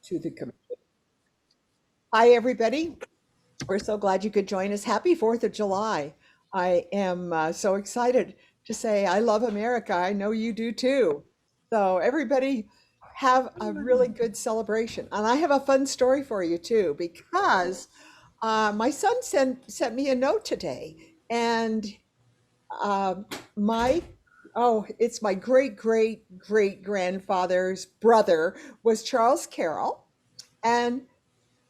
to the committee. Hi, everybody. We're so glad you could join us. Happy 4th of July. I am so excited to say I love America. I know you do too. So, everybody have a really good celebration. And I have a fun story for you too, because my son sent me a note today. And um, my, oh, it's my great grandfather's brother was Charles Carroll. And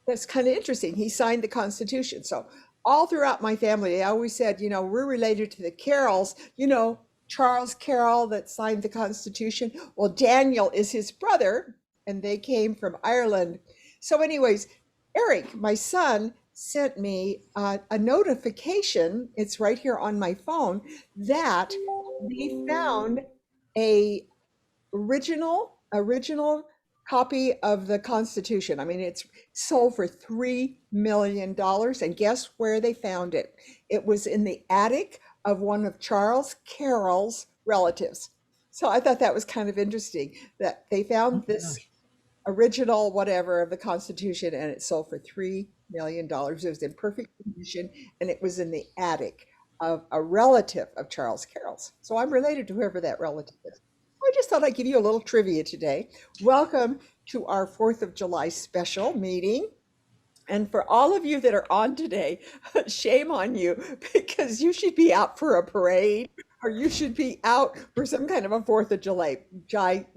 that's kind of interesting. He signed the Constitution. So all throughout my family, they always said, we're related to the Carrolls, Charles Carroll that signed the Constitution. Well, Daniel is his brother, and they came from Ireland. So, anyways, Eric, my son, sent me a notification. It's right here on my phone that they found a original copy of the Constitution. I mean, it's sold for $3 million. And guess where they found it? It was in the attic of one of Charles Carroll's relatives. So I thought that was kind of interesting that they found this original whatever of the Constitution and it sold for $3 million. It was in perfect condition and it was in the attic of a relative of Charles Carroll's. So I'm related to whoever that relative is. I just thought I'd give you a little trivia today. Welcome to our 4th of July special meeting. And for all of you that are on today, shame on you because you should be out for a parade or you should be out for some kind of a 4th of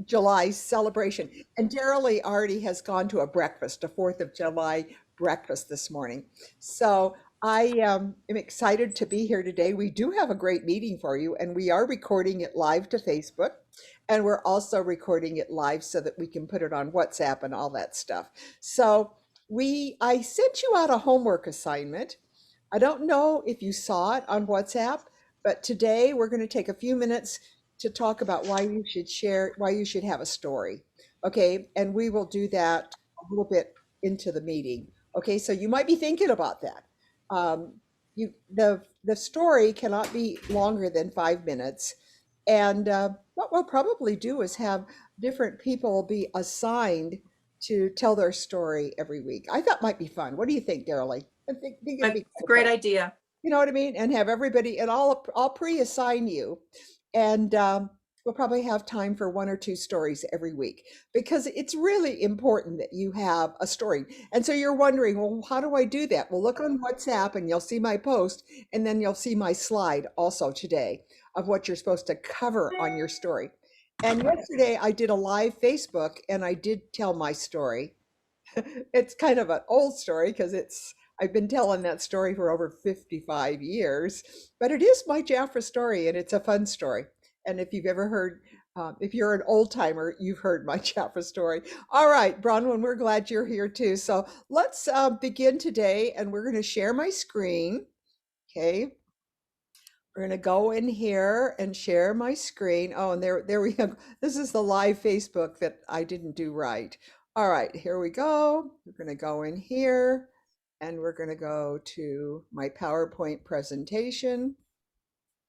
July celebration. And Darylee already has gone to a 4th of July breakfast this morning. So I am excited to be here today. We do have a great meeting for you, and we are recording it live to Facebook. And we're also recording it live so that we can put it on WhatsApp and all that stuff. So I sent you out a homework assignment. I don't know if you saw it on WhatsApp, but today we're going to take a few minutes to talk about why you should have a story. Okay, and we will do that a little bit into the meeting. Okay, so you might be thinking about that. The story cannot be longer than 5 minutes. And what we'll probably do is have different people be assigned to tell their story every week. I thought might be fun. What do you think, Darylee? I think it'd be It's a great idea. You know what I mean? And have everybody, and I'll pre-assign you. And we'll probably have time for 1 or 2 stories every week because it's really important that you have a story. And so you're wondering, well, how do I do that? Well, look on WhatsApp and you'll see my post, and then you'll see my slide also today of what you're supposed to cover on your story. And yesterday I did a live Facebook and I did tell my story. It's kind of an old story because I've been telling that story for over 55 years, but it is my Jaffa story and it's a fun story. And if you've ever heard, if you're an old timer, you've heard my Jaffa story. All right, Bronwyn, we're glad you're here too. So let's begin today and we're going to share my screen. Okay. We're going to go in here and share my screen. Oh, and there we go. This is the live Facebook that I didn't do right. All right, here we go. We're going to go in here and we're going to go to my PowerPoint presentation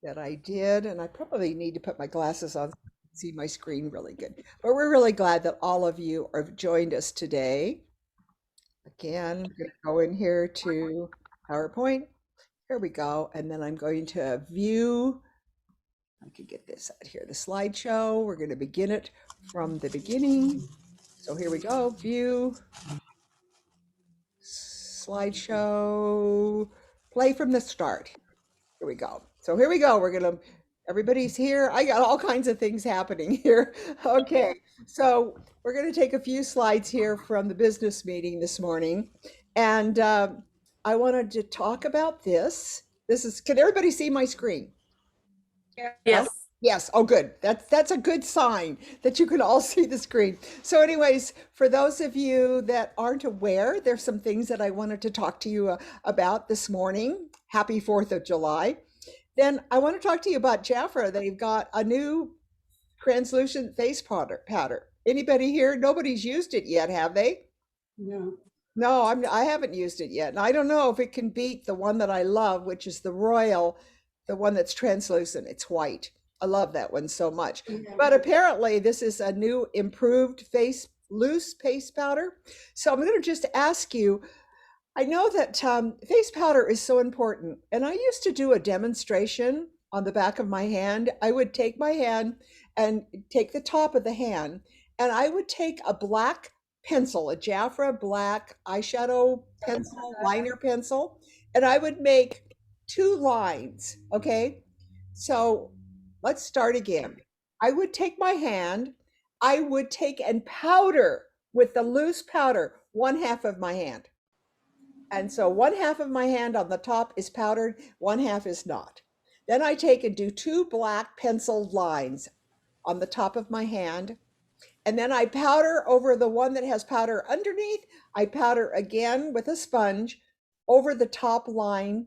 that I did. And I probably need to put my glasses on to see my screen really good. But we're really glad that all of you have joined us today. Again, I'm going to go in here to PowerPoint. Here we go. And then I'm going to view, I can get this out here, the slideshow. We're going to begin it from the beginning. So here we go, view, slideshow, play from the start. Here we go. So here we go. Everybody's here. I got all kinds of things happening here. Okay, so we're going to take a few slides here from the business meeting this morning. And I wanted to talk about this. Can everybody see my screen? Yes. Yes. Oh, good. That's a good sign that you can all see the screen. So anyways, for those of you that aren't aware, there's some things that I wanted to talk to you about this morning. Happy 4th of July. Then I want to talk to you about Jaffa. They've got a new translucent face powder. Anybody here? Nobody's used it yet, have they? No. No, I haven't used it yet. And I don't know if it can beat the one that I love, which is the Royal, the one that's translucent. It's white. I love that one so much. Yeah. But apparently this is a new improved face loose face powder. So I'm going to just ask you, I know that face powder is so important, and I used to do a demonstration on the back of my hand. I would take my hand and take the top of the hand, and I would take a black pencil, a Jafra black eyeshadow pencil, liner pencil, and I would make two lines. Okay, so let's start again. I would take my hand, I would take and powder with the loose powder one half of my hand. And so one half of my hand on the top is powdered, one half is not. Then I take and do two black penciled lines on the top of my hand. And then I powder over the one that has powder underneath. I powder again with a sponge over the top line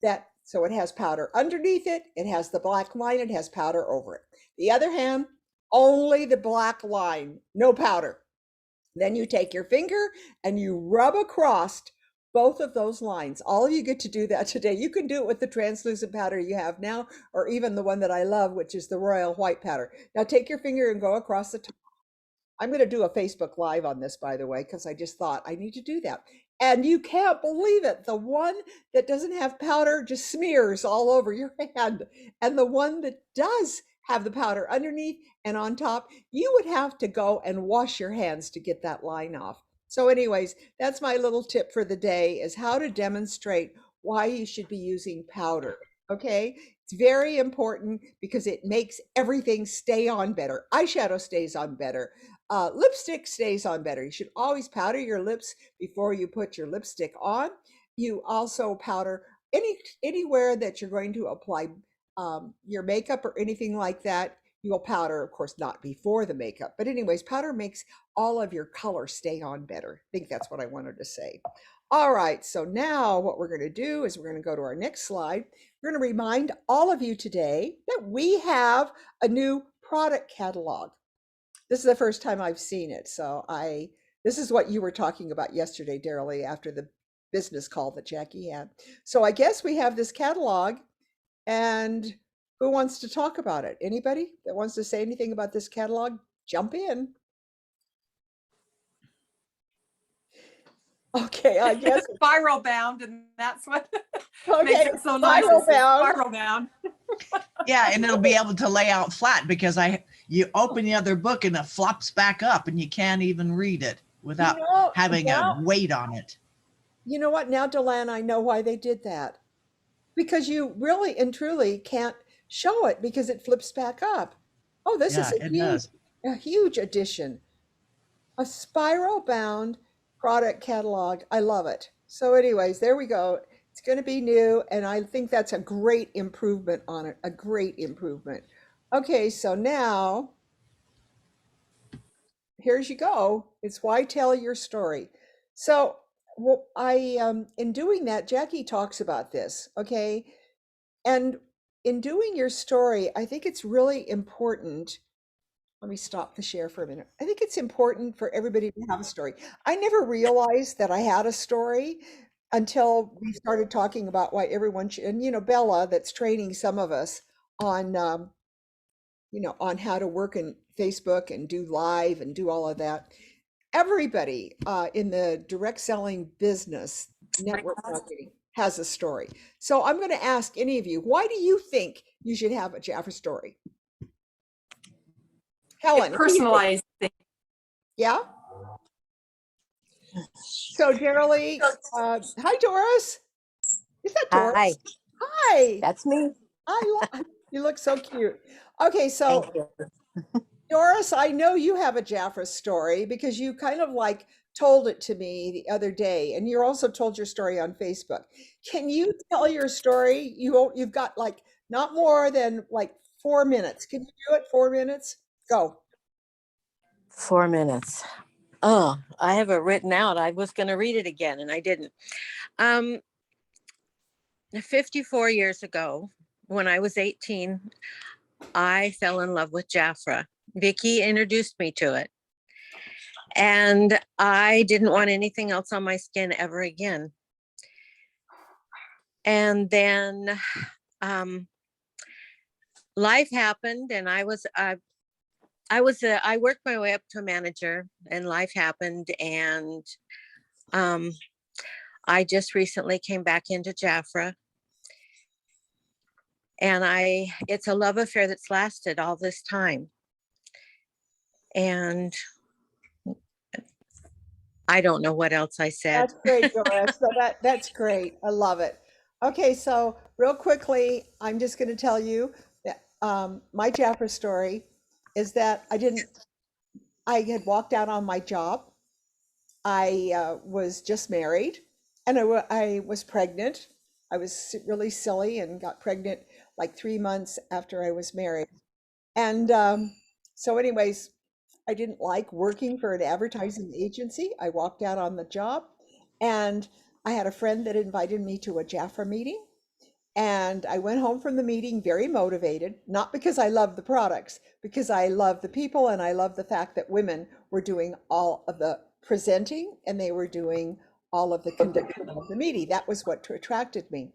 that, so it has powder underneath it. It has the black line. It has powder over it. The other hand, only the black line, no powder. Then you take your finger and you rub across both of those lines. All of you get to do that today. You can do it with the translucent powder you have now, or even the one that I love, which is the Royal White powder. Now take your finger and go across the top. I'm going to do a Facebook Live on this, by the way, because I just thought I need to do that. And you can't believe it. The one that doesn't have powder just smears all over your hand. And the one that does have the powder underneath and on top, you would have to go and wash your hands to get that line off. So anyways, that's my little tip for the day, is how to demonstrate why you should be using powder. Okay, it's very important because it makes everything stay on better. Eyeshadow stays on better. Lipstick stays on better. You should always powder your lips before you put your lipstick on. You also powder anywhere that you're going to apply your makeup or anything like that. You will powder, of course, not before the makeup. But anyways, powder makes all of your color stay on better. I think that's what I wanted to say. All right, so now what we're going to do is we're going to go to our next slide. We're going to remind all of you today that we have a new product catalog. This is the first time I've seen it. So this is what you were talking about yesterday, Darylee, after the business call that Jackie had. So I guess we have this catalog, and who wants to talk about it? Anybody that wants to say anything about this catalog? Jump in. Okay, I guess. Spiral bound, and that's what makes Okay, it so nice. spiral It's bound. spiral bound. Yeah, and it'll be able to lay out flat because you open the other book and it flops back up and you can't even read it without having a weight on it. You know what? Now, Delanne, I know why they did that. Because you really and truly can't show it because it flips back up. Oh, this is a huge addition. A spiral bound product catalog. I love it. So anyways, there we go. It's going to be new, and I think that's a great improvement on it, a great improvement. Okay, so now here's you go. It's why tell your story. So well, in doing that, Jackie talks about this, okay? And in doing your story, I think it's really important. Let me stop the share for a minute. I think it's important for everybody to have a story. I never realized that I had a story until we started talking about why everyone should, and Bella, that's training some of us on, on how to work in Facebook and do live and do all of that. Everybody in the direct selling business, network marketing, has a story. So I'm going to ask any of you, why do you think you should have a Jafra story? Helen. Personalized thing. Yeah. So Darylee, hi Doris. Is that Doris? Hi. Hi. That's me. You look so cute. Okay, so Doris, I know you have a Jafra story because you kind of like told it to me the other day, and you also told your story on Facebook. Can you tell your story? You've got like not more than like 4 minutes. Can you do it? 4 minutes? Go. 4 minutes. Oh, I have it written out. I was going to read it again and I didn't. 54 years ago, when I was 18, I fell in love with Jafra. Vicki introduced me to it. And I didn't want anything else on my skin ever again. And then life happened, and I I worked my way up to a manager, and life happened, and I just recently came back into Jafra, and it's a love affair that's lasted all this time. And I don't know what else I said. That's great, Doris. So that's great. I love it. Okay, so real quickly, I'm just going to tell you that my Jafra story is that I had walked out on my job. I was just married, and I was pregnant. I was really silly and got pregnant like 3 months after I was married. And so anyways, I didn't like working for an advertising agency. I walked out on the job, and I had a friend that invited me to a Jafra meeting. And I went home from the meeting very motivated, not because I love the products, because I love the people and I love the fact that women were doing all of the presenting and they were doing all of the conducting of the meeting. That was what attracted me.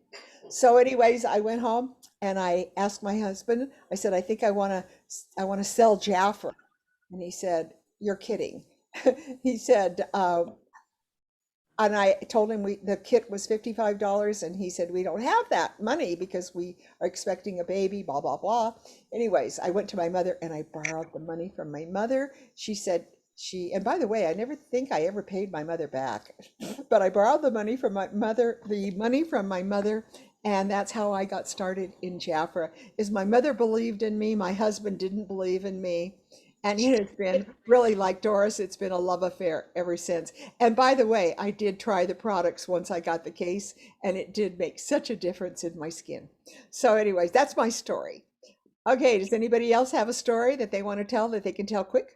So anyways, I went home and I asked my husband, I said, I think I want to sell Jafra. And he said, you're kidding. He said, and I told him the kit was $55, and he said, we don't have that money because we are expecting a baby, blah, blah, blah. Anyways, I went to my mother and I borrowed the money from my mother. She said, and by the way, I never think I ever paid my mother back, but I borrowed the money from my mother, and that's how I got started in Jafra. Is my mother believed in me, my husband didn't believe in me. And it has been really, like Doris, it's been a love affair ever since. And by the way, I did try the products once I got the case, and it did make such a difference in my skin. So anyways, that's my story. Okay, does anybody else have a story that they want to tell that they can tell quick?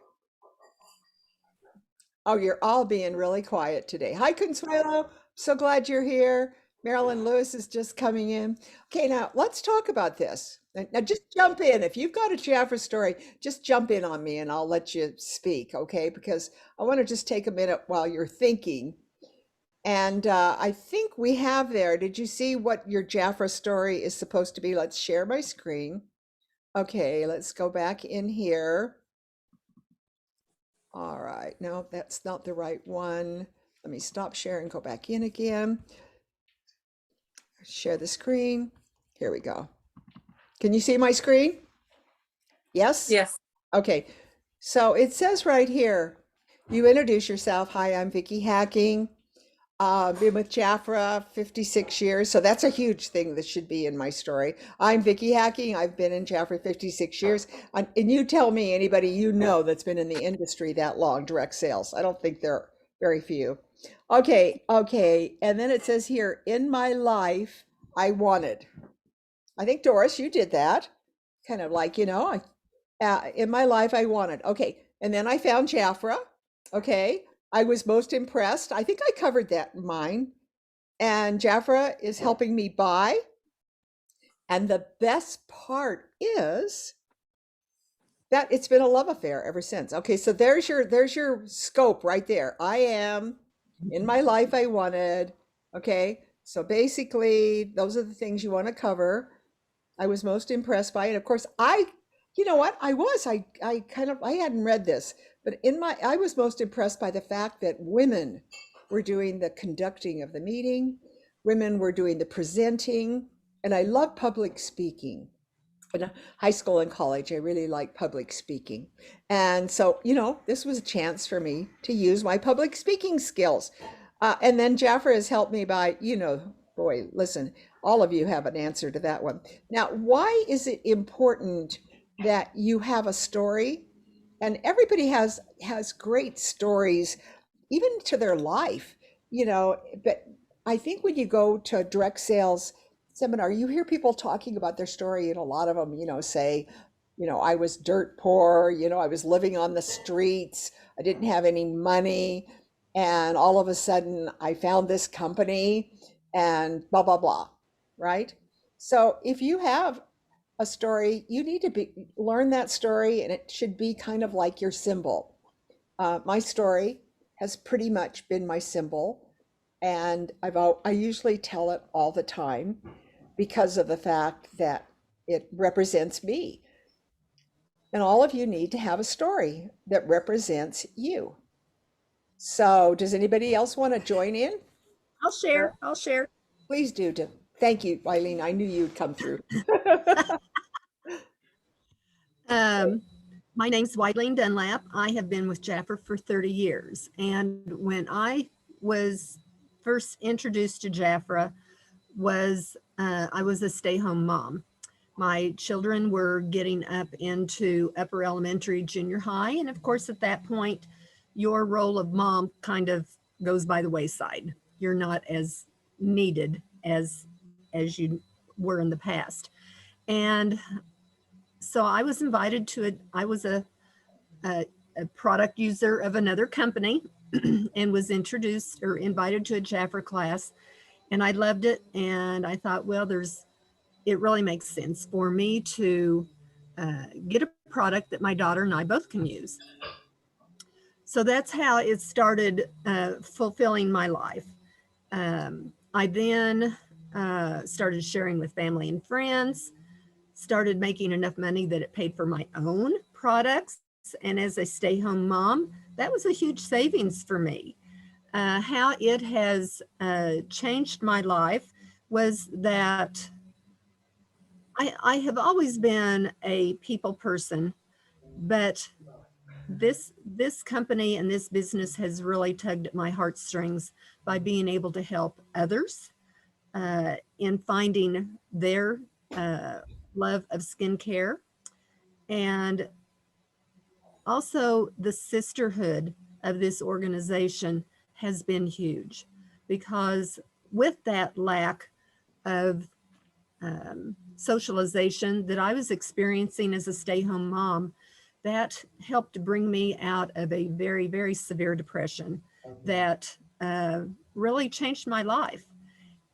Oh, you're all being really quiet today. Hi, Consuelo. So glad you're here. Marilyn Lewis is just coming in. Okay, now let's talk about this. Now just jump in. If you've got a Jafra story, just jump in on me and I'll let you speak, okay? Because I want to just take a minute while you're thinking. And I think we have there. Did you see what your Jafra story is supposed to be? Let's share my screen. Okay, let's go back in here. All right, no, that's not the right one. Let me stop sharing, go back in again. Share the screen. Here we go. Can you see my screen? Yes? Yes. Okay, so it says right here, you introduce yourself. Hi, I'm Vicki Hacking. Been with Jafra 56 years. So that's a huge thing that should be in my story. I'm Vicki Hacking. I've been in Jafra 56 years. And you tell me anybody you know that's been in the industry that long, direct sales. I don't think there are very few. Okay. And then it says here, in my life, I wanted. I think, Doris, you did that. Kind of like, in my life, I wanted. Okay. And then I found Jafra. Okay. I was most impressed. I think I covered that in mine. And Jafra is helping me buy. And the best part is that it's been a love affair ever since. Okay, so there's your scope right there. I am in my life I wanted. Okay, so basically those are the things you want to cover. I was most impressed by it. Of course, you know what? I hadn't read this, but I was most impressed by the fact that women were doing the conducting of the meeting. Women were doing the presenting, and I love public speaking. In high school and college, I really liked public speaking. And so, this was a chance for me to use my public speaking skills. And then Jafra has helped me by, boy, listen, all of you have an answer to that one. Now, why is it important that you have a story? And everybody has great stories, even to their life, but I think when you go to a direct sales seminar, you hear people talking about their story, and a lot of them, say, I was dirt poor, I was living on the streets, I didn't have any money, and all of a sudden I found this company and blah, blah, blah, right? So if you have a story, you need to learn that story, and it should be kind of like your symbol. My story has pretty much been my symbol, and I usually tell it all the time because of the fact that it represents me. And all of you need to have a story that represents you. So, does anybody else want to join in? I'll share. I'll share. Please do. Thank you, Wylene. I knew you'd come through. My name's Wylene Dunlap. I have been with Jaffer for 30 years. And when I was first introduced to Jafra, I was a stay-home mom. My children were getting up into upper elementary, junior high. And of course, at that point, your role of mom kind of goes by the wayside. You're not as needed as you were in the past. And so I was invited to I was a product user of another company and was introduced or invited to a Jaffer class. And I loved it. And I thought, well, it really makes sense for me to get a product that my daughter and I both can use. So that's how it started fulfilling my life. I then started sharing with family and friends, started making enough money that it paid for my own products. And as a stay-home mom, that was a huge savings for me. How it has changed my life was that I have always been a people person, but this company and this business has really tugged at my heartstrings by being able to help others in finding their love of skincare, and also the sisterhood of this organization has been huge, because with that lack of socialization that I was experiencing as a stay-home mom, that helped bring me out of a very, very severe depression that really changed my life.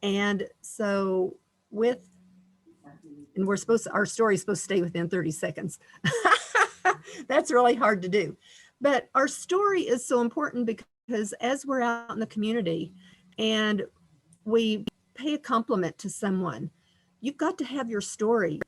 And so our story is supposed to stay within 30 seconds. That's really hard to do. But our story is so important because as we're out in the community and we pay a compliment to someone, you've got to have your story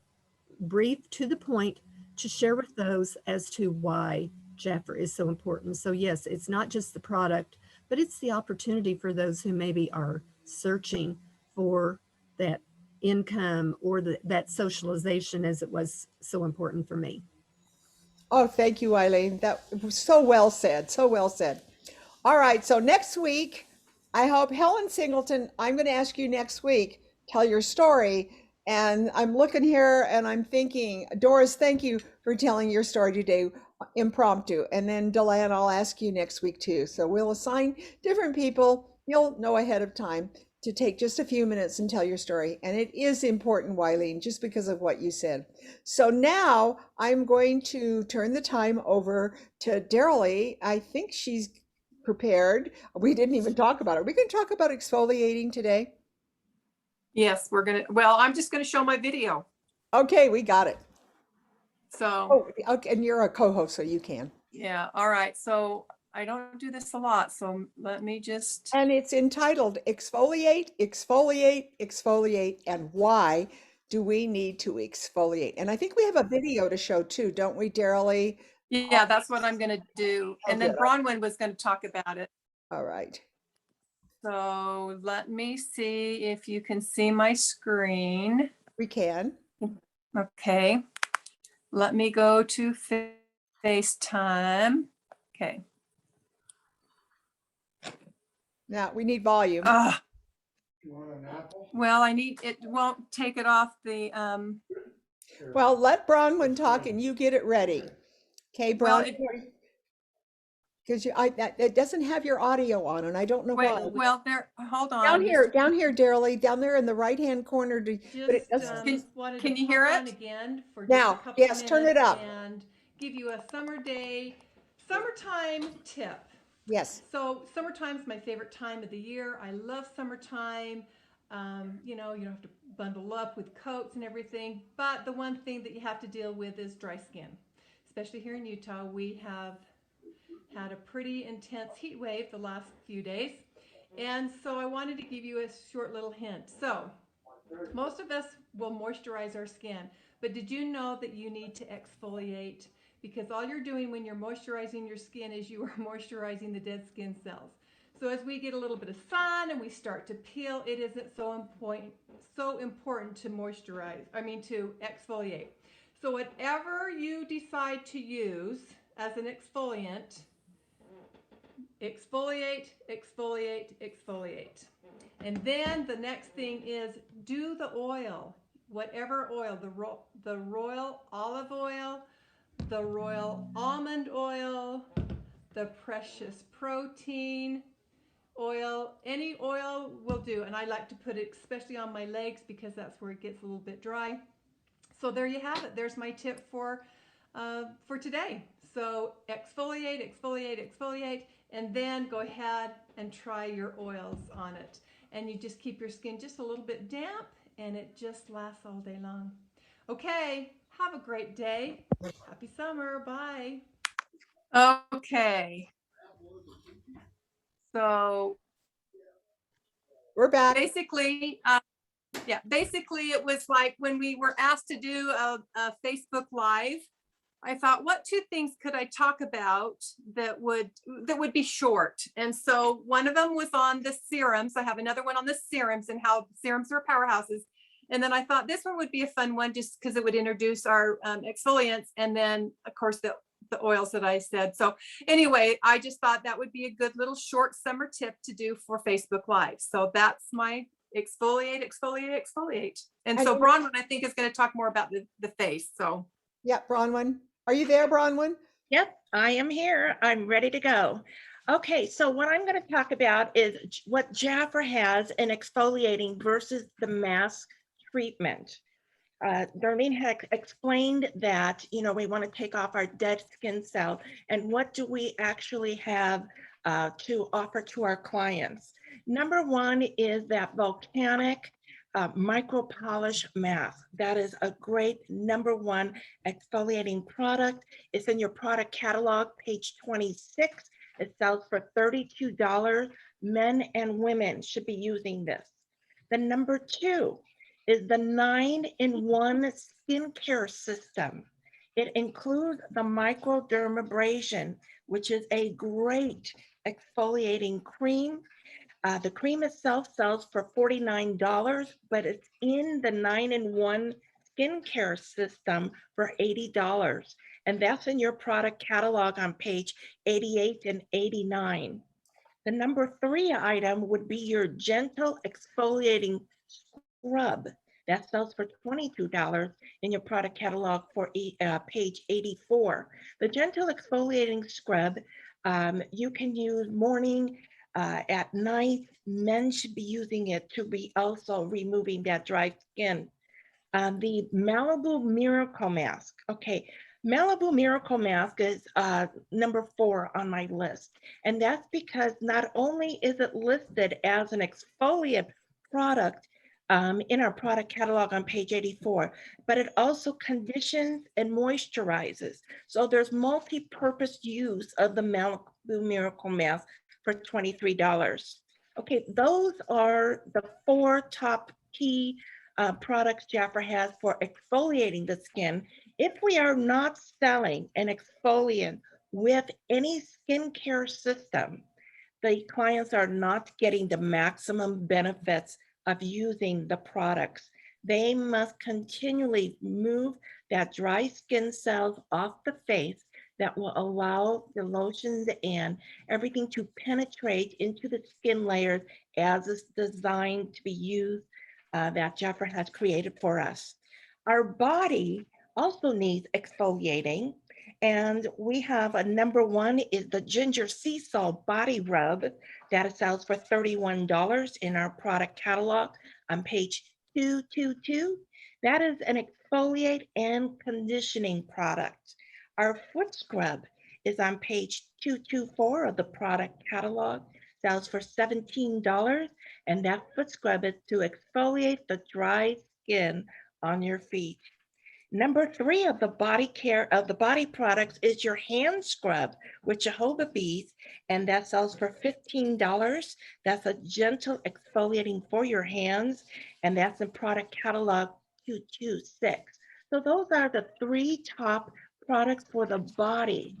brief, to the point, to share with those as to why Jaffer is so important. So yes, it's not just the product, but it's the opportunity for those who maybe are searching for that income or that socialization, as it was so important for me. Oh, thank you, Wylene. That was so well said. So well said. All right. So next week, I hope Helen Singleton, I'm going to ask you next week, tell your story. And I'm looking here and I'm thinking, Doris, thank you for telling your story today, impromptu. And then Delanne, I'll ask you next week too. So we'll assign different people. You'll know ahead of time to take just a few minutes and tell your story. And it is important, Wylene, just because of what you said. So now I'm going to turn the time over to Darylee. I think she's prepared. We didn't even talk about it. We can talk about exfoliating today. Yes, I'm just gonna show my video. Okay, we got it. So. Oh, okay, and you're a co-host, so you can. Yeah, all right. So I don't do this a lot, so let me just. And it's entitled Exfoliate, Exfoliate, Exfoliate, and Why Do We Need to Exfoliate? And I think we have a video to show too, don't we, Darylee? Yeah, that's what I'm gonna do. And then Bronwyn was gonna talk about it. All right. So let me see if you can see my screen. We can. Okay. Let me go to FaceTime. Okay. Now we need volume. You want an apple? Well, it won't take it off the, Well, let Bronwyn talk and you get it ready. Okay, Bronwyn? Because it doesn't have your audio on, and I don't know why. Well, there, hold on. Down here, Darylee, down there in the right-hand corner. But it doesn't. Can you hear it? Again for now, yes, turn it up. And give you a summertime tip. Yes. So summertime's my favorite time of the year. I love summertime. You don't have to bundle up with coats and everything. But the one thing that you have to deal with is dry skin. Especially here in Utah, we have had a pretty intense heat wave the last few days. And so I wanted to give you a short little hint. So most of us will moisturize our skin, but did you know that you need to exfoliate because all you're doing when you're moisturizing your skin is you are moisturizing the dead skin cells. So as we get a little bit of sun and we start to peel, it isn't so important to to exfoliate. So whatever you decide to use as an exfoliant, exfoliate, exfoliate, exfoliate. And then the next thing is do the oil, whatever oil, the royal olive oil, the royal almond oil, the precious protein oil, any oil will do. And I like to put it especially on my legs because that's where it gets a little bit dry. So there you have it. There's my tip for today. So exfoliate, exfoliate, exfoliate, and then go ahead and try your oils on it. And you just keep your skin just a little bit damp, and it just lasts all day long. Okay, have a great day. Happy summer. Bye. Okay. So We're back. basically, basically it was like when we were asked to do a Facebook Live, I thought, what two things could I talk about that would be short? And so one of them was on the serums. I have another one on the serums and how serums are powerhouses. And then I thought this one would be a fun one just because it would introduce our exfoliants. And then of course the oils that I said. So anyway, I just thought that would be a good little short summer tip to do for Facebook Live. So that's my exfoliate, exfoliate, exfoliate. And so Bronwyn, I think, is going to talk more about the face. So yeah, Bronwyn. Are you there, Bronwyn? Yep, I am here. I'm ready to go. Okay, so what I'm going to talk about is what Jafra has in exfoliating versus the mask treatment. Darlene had explained that, you know, we want to take off our dead skin cell, and what do we actually have to offer to our clients? Number one is that Volcanic micro polish mask. That is a great number one exfoliating product. It's in your product catalog, page 26. It sells for $32. Men and women should be using this. The number two is the 9-in-1 skincare system. It includes the microdermabrasion, which is a great exfoliating cream. The cream itself sells for $49, but it's in the 9-in-1 skincare system for $80. And that's in your product catalog on page 88 and 89. The number three item would be your gentle exfoliating scrub. That sells for $22 in your product catalog for page 84. The gentle exfoliating scrub, you can use morning, at night. Men should be using it to be also removing that dry skin. The Malibu Miracle Mask. Okay, Malibu Miracle Mask is number 4 on my list. And that's because not only is it listed as an exfoliant product in our product catalog on page 84, but it also conditions and moisturizes. So there's multi-purpose use of the Malibu Miracle Mask for $23. Okay, those are the 4 top key products Jafra has for exfoliating the skin. If we are not selling an exfoliant with any skincare system, the clients are not getting the maximum benefits of using the products. They must continually move that dry skin cells off the face that will allow the lotions and everything to penetrate into the skin layers as it's designed to be used, that Jafra has created for us. Our body also needs exfoliating, and we have a number 1 is the ginger sea salt body rub that sells for $31 in our product catalog on page 222. That is an exfoliate and conditioning product. Our foot scrub is on page 224 of the product catalog, sells for $17, and that foot scrub is to exfoliate the dry skin on your feet. Number 3 of the body care of the body products is your hand scrub with jojoba beads, and that sells for $15. That's a gentle exfoliating for your hands, and that's in product catalog 226. So those are the 3 top products for the body.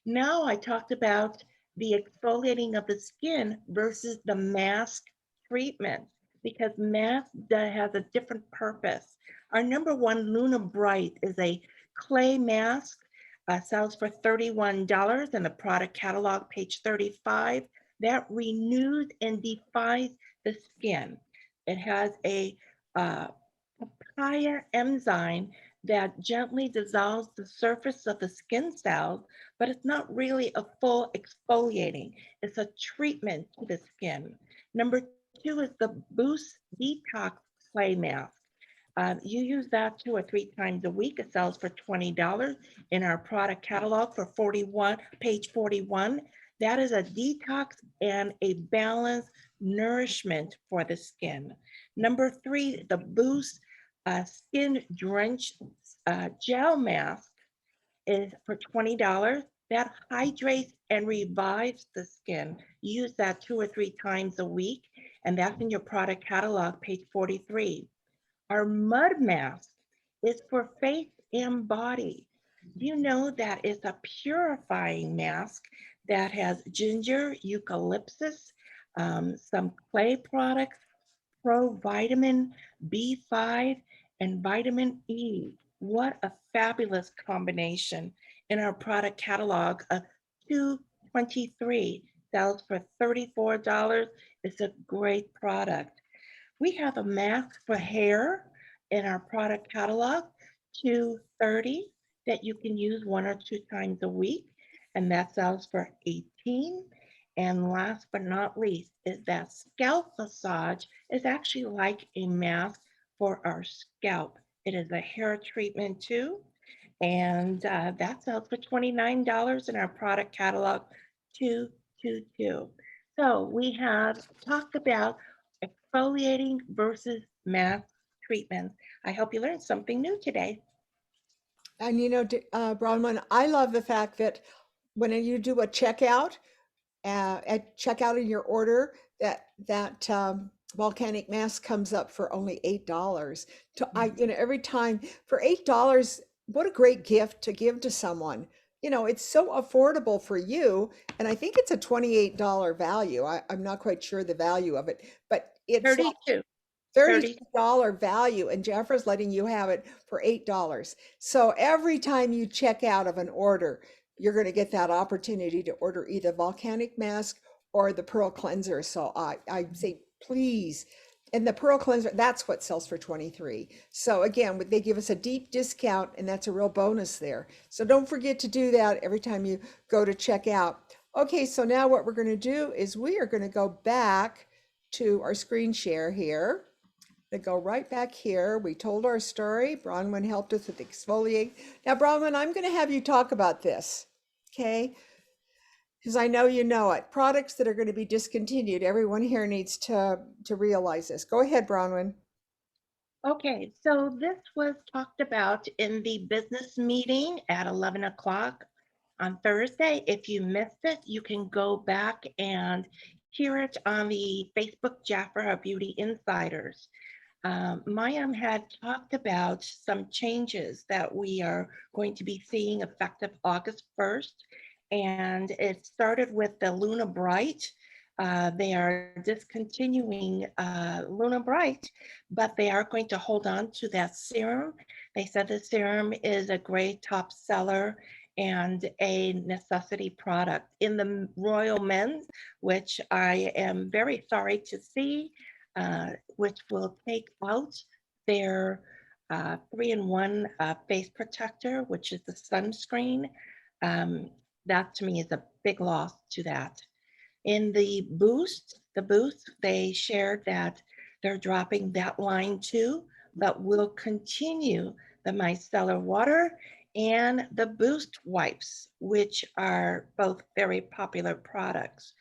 Now I talked about the exfoliating of the skin versus the mask treatment, because mask has a different purpose. Our number one, Luna Bright, is a clay mask, sells for $31 in the product catalog, page 35. That renews and defies the skin. It has a papaya enzyme that gently dissolves the surface of the skin cells, but it's not really a full exfoliating. It's a treatment to the skin. Number two is the Boost Detox Clay Mask. You use that 2 or 3 times a week. It sells for $20 in our product catalog for 41, page 41. That is a detox and a balanced nourishment for the skin. Number 3, the Boost Skin Drench Gel Mask is for $20. That hydrates and revives the skin. Use that 2 or 3 times a week, and that's in your product catalog, page 43. Our mud mask is for face and body. You know that it's a purifying mask that has ginger, eucalyptus, some clay products, provitamin B5, and vitamin E. What a fabulous combination in our product catalog of 223, sells for $34. It's a great product. We have a mask for hair in our product catalog, 230, that you can use 1 or 2 times a week, and that sells for $18. And last but not least is that scalp massage is actually like a mask for our scalp. It is a hair treatment too, and that sells for $29 in our product catalog, 222. So we have talked about exfoliating versus mask treatments. I hope you learned something new today. And Bronwyn, I love the fact that when you do a checkout, at checkout in your order, that volcanic mask comes up for only $8. Every time for $8, what a great gift to give to someone. It's so affordable for you, and I think it's a $28 value. I'm not quite sure the value of it, but it's 32. $32 value, and Jeffra's letting you have it for $8. So every time you check out of an order, you're going to get that opportunity to order either volcanic mask or the pearl cleanser. So I say, please. And the pearl cleanser, that's what sells for $23. So again, they give us a deep discount, and that's a real bonus there. So don't forget to do that every time you go to check out. Okay, so now what we're going to do is we are going to go back to our screen share here. To go right back here. We told our story. Bronwyn helped us with exfoliate. Now, Bronwyn, I'm going to have you talk about this, okay? Because I know you know it. Products that are going to be discontinued. Everyone here needs to realize this. Go ahead, Bronwyn. Okay, so this was talked about in the business meeting at 11 o'clock on Thursday. If you missed it, you can go back and hear it on the Facebook Jafra Beauty Insiders. Mayam had talked about some changes that we are going to be seeing effective August 1st. And it started with the Luna Bright. They are discontinuing Luna Bright, but they are going to hold on to that serum. They said the serum is a great top seller and a necessity product. In the Royal Men's, which I am very sorry to see, which will take out their 3-in-1 face protector, which is the sunscreen. That to me is a big loss to that. In the Boost, they shared that they're dropping that line too, but will continue the micellar water and the Boost wipes, which are both very popular products.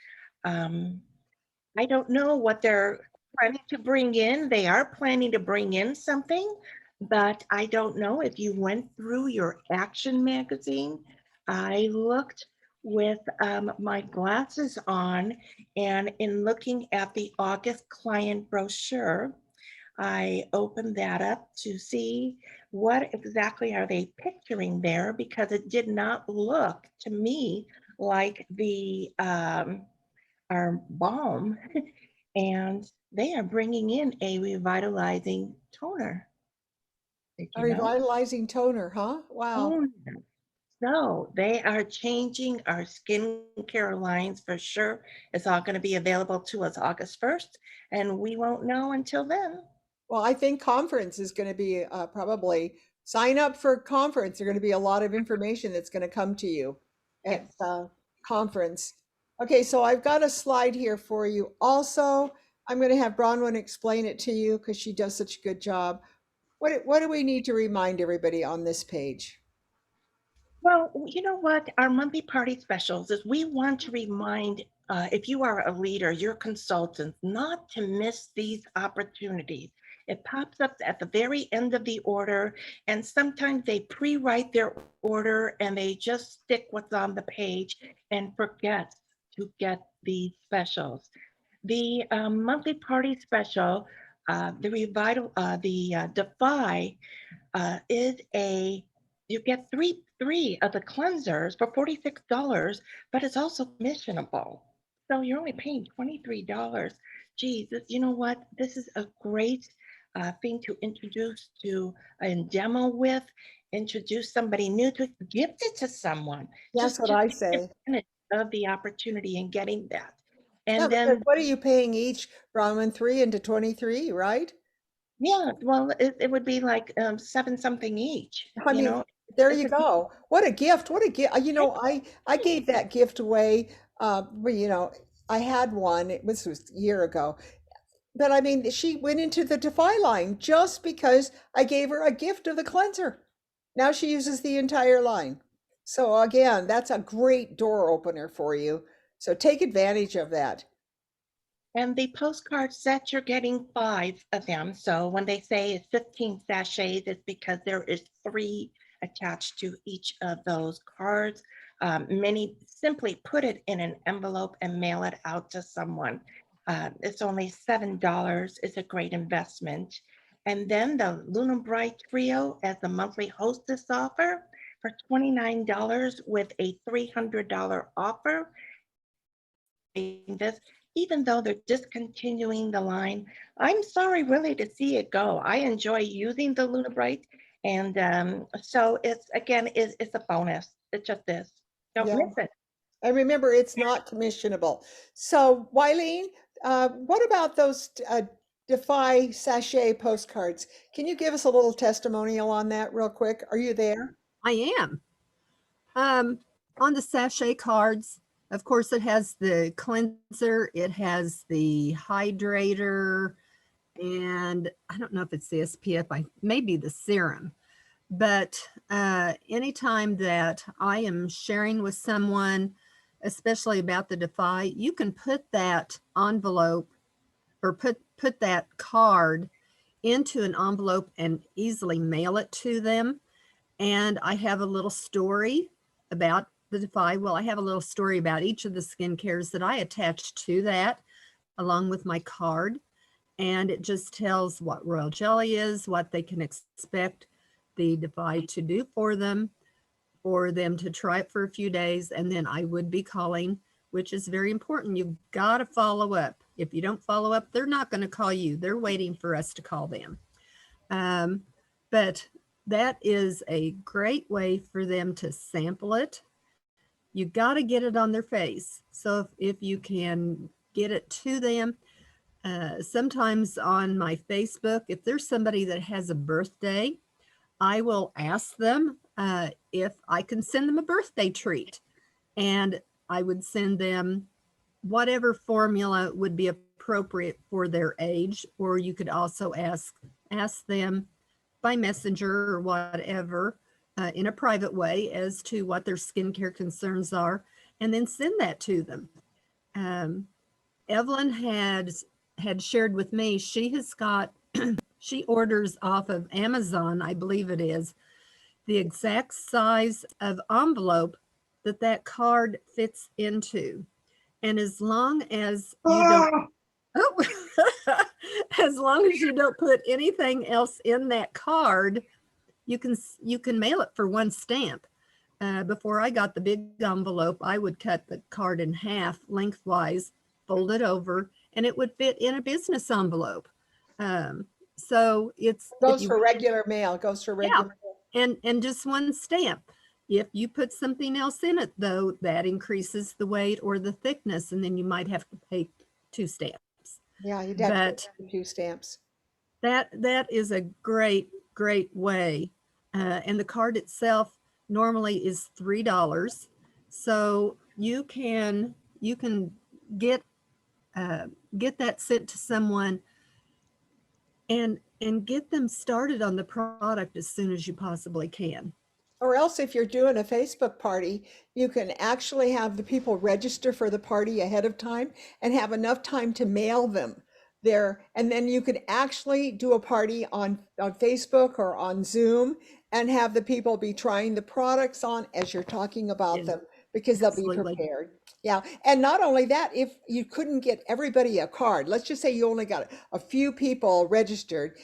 I don't know what they're planning to bring in. They are planning to bring in something, but I don't know if you went through your Action magazine. I looked with my glasses on, and in looking at the August client brochure, I opened that up to see what exactly are they picturing there, because it did not look to me like the our balm. And they are bringing in a revitalizing toner. Did A you know? revitalizing toner, huh? Wow. Toner. So they are changing our skincare lines for sure. It's all going to be available to us August 1st, and we won't know until then. Well, I think conference is going to be probably sign up for conference. There's going to be a lot of information that's going to come to you at Yes. conference. Okay, so I've got a slide here for you. Also, I'm going to have Bronwyn explain it to you because she does such a good job. What do we need to remind everybody on this page? Well, you know what? Our monthly party specials is we want to remind, if you are a leader, your consultants, not to miss these opportunities. It pops up at the very end of the order, and sometimes they pre-write their order and they just stick what's on the page and forget to get these specials. The monthly party special, the Defy is a, you get three of the cleansers for $46, but it's also commissionable. So you're only paying $23. Geez, you know what? This is a great thing to introduce to and demo with, introduce somebody new to, gift it to someone. That's what Just I take say. advantage of the opportunity and getting that. Yeah, And because then, what are you paying each, Bronwyn? 3 into 23, right? yeah, well, it would be like seven something each, I you mean, know. there It's you a go. What a gift. What a gift. You know, I gave that gift away. Well, you know, I had one. This was a year ago. But I mean, she went into the Defy line just because I gave her a gift of the cleanser. Now she uses the entire line. So again, that's a great door opener for you. So take advantage of that. And the postcard set, you're getting 5 of them. So when they say it's 15 sachets, it's because there is 3 attached to each of those cards. Many simply put it in an envelope and mail it out to someone. It's only $7. It's a great investment. And then the Luna Bright Trio as the monthly hostess offer for $29 with a $300 offer. This, even though they're discontinuing the line, I'm sorry really to see it go. I enjoy using the Luna Bright, and so it's, again, it's a bonus. It just is. Don't Yeah. miss it. And remember, it's not commissionable. So, Wylene, what about those Defy sachet postcards? Can you give us a little testimonial on that real quick? Are you there? I am. On the sachet cards, of course, it has the cleanser, it has the hydrator, and I don't know if it's the SPF, maybe the serum. But anytime that I am sharing with someone, especially about the Defy, you can put that envelope or put that card into an envelope and easily mail it to them. And I have a little story about the Defy. Well, I have a little story about each of the skincares that I attach to that, along with my card. And it just tells what royal jelly is, what they can expect the Defy to do for them to try it for a few days. And then I would be calling, which is very important. You've got to follow up. If you don't follow up, they're not going to call you. They're waiting for us to call them. But that is a great way for them to sample it. You got to get it on their face. So if you can get it to them, sometimes on my Facebook, if there's somebody that has a birthday, I will ask them if I can send them a birthday treat. And I would send them whatever formula would be appropriate for their age, or you could also ask them by messenger or whatever in a private way as to what their skincare concerns are, and then send that to them. Evelyn had shared with me, she has got, she orders off of Amazon, I believe it is, the exact size of envelope that card fits into. And as long as you don't, oh, as long as you don't put anything else in that card, you can mail it for one stamp. Before I got the big envelope, I would cut the card in half lengthwise, fold it over, and it would fit in a business envelope. So it's Goes for regular mail, goes for regular mail. And just one stamp. If you put something else in it, though, that increases the weight or the thickness, and then you might have to pay 2 stamps. Yeah, you'd have But to pay 2 stamps. that is a great way. And the card itself normally is $3. So you can get that sent to someone and get them started on the product as soon as you possibly can. Or else if you're doing a Facebook party, you can actually have the people register for the party ahead of time and have enough time to mail them there. And then you could actually do a party on Facebook or on Zoom and have the people be trying the products on as you're talking about them, because they'll be prepared. Yeah. And not only that, if you couldn't get everybody a card, let's just say you only got a few people registered,